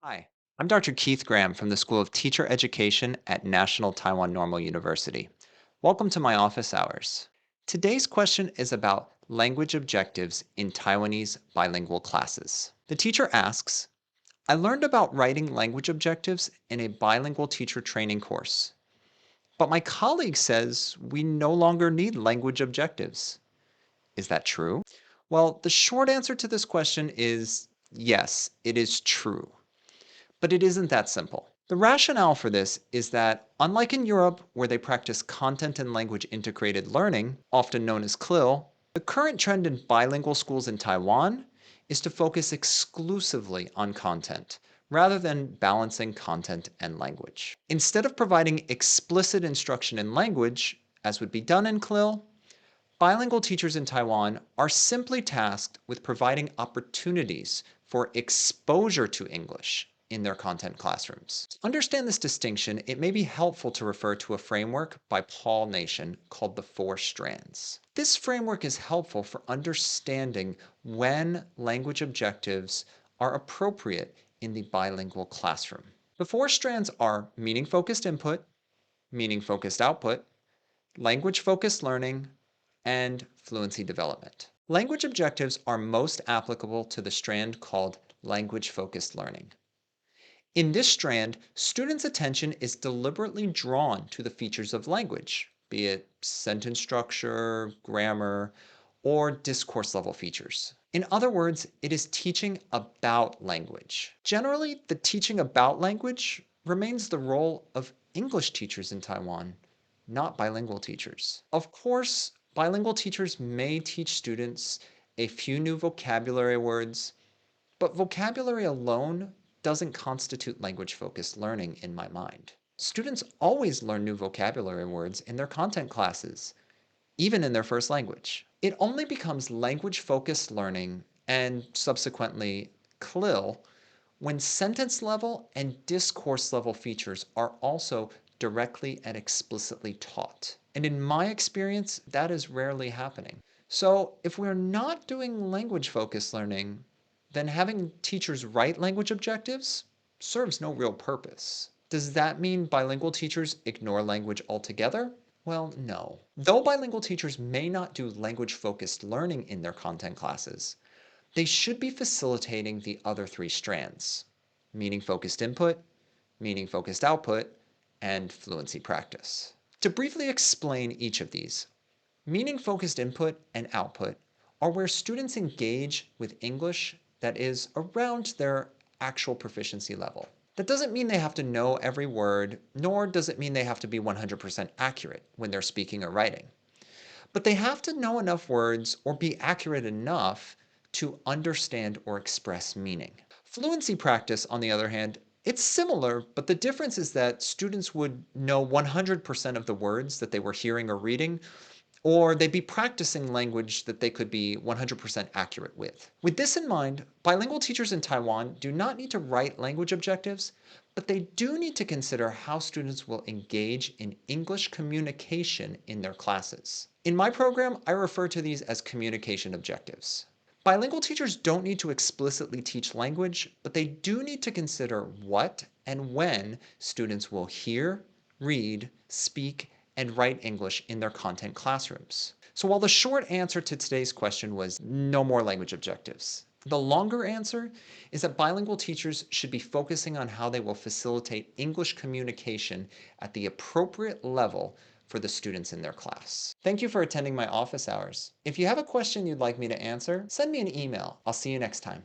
Hi, I'm Dr. Keith Graham from the School of Teacher Education at National Taiwan Normal University. Welcome to my office hours. Today's question is about language objectives in Taiwanese bilingual classes. The teacher asks, I learned about writing language objectives in a bilingual teacher training course, but my colleague says we no longer need language objectives. Is that true? Well, the short answer to this question is yes, it is true. But it isn't that simple. The rationale for this is that, unlike in Europe, where they practice content and language integrated learning, often known as CLIL, the current trend in bilingual schools in Taiwan is to focus exclusively on content, rather than balancing content and language. Instead of providing explicit instruction in language, as would be done in CLIL, bilingual teachers in Taiwan are simply tasked with providing opportunities for exposure to English in their content classrooms. To understand this distinction, it may be helpful to refer to a framework by Paul Nation called the Four Strands. This framework is helpful for understanding when language objectives are appropriate in the bilingual classroom. The four strands are meaning-focused input, meaning-focused output, language-focused learning, and fluency development. Language objectives are most applicable to the strand called language-focused learning. In this strand, students' attention is deliberately drawn to the features of language, be it sentence structure, grammar, or discourse level features. In other words, it is teaching about language. Generally, the teaching about language remains the role of English teachers in Taiwan, not bilingual teachers. Of course, bilingual teachers may teach students a few new vocabulary words, but vocabulary alone doesn't constitute language-focused learning in my mind. Students always learn new vocabulary words in their content classes, even in their first language. It only becomes language-focused learning and subsequently CLIL when sentence level and discourse level features are also directly and explicitly taught. And in my experience, that is rarely happening. So if we're not doing language-focused learning, then having teachers write language objectives serves no real purpose. Does that mean bilingual teachers ignore language altogether? Well, no. Though bilingual teachers may not do language-focused learning in their content classes, they should be facilitating the other three strands: meaning-focused input, meaning-focused output, and fluency practice. To briefly explain each of these, meaning-focused input and output are where students engage with English that is around their actual proficiency level. That doesn't mean they have to know every word, nor does it mean they have to be 100% accurate when they're speaking or writing. But they have to know enough words or be accurate enough to understand or express meaning. Fluency practice, on the other hand, it's similar, but the difference is that students would know 100% of the words that they were hearing or reading, or they'd be practicing language that they could be 100% accurate with. With this in mind, bilingual teachers in Taiwan do not need to write language objectives, but they do need to consider how students will engage in English communication in their classes. In my program, I refer to these as communication objectives. Bilingual teachers don't need to explicitly teach language, but they do need to consider what and when students will hear, read, speak, and write English in their content classrooms. So while the short answer to today's question was no more language objectives, the longer answer is that bilingual teachers should be focusing on how they will facilitate English communication at the appropriate level for the students in their class. Thank you for attending my office hours. If you have a question you'd like me to answer, send me an email. I'll see you next time.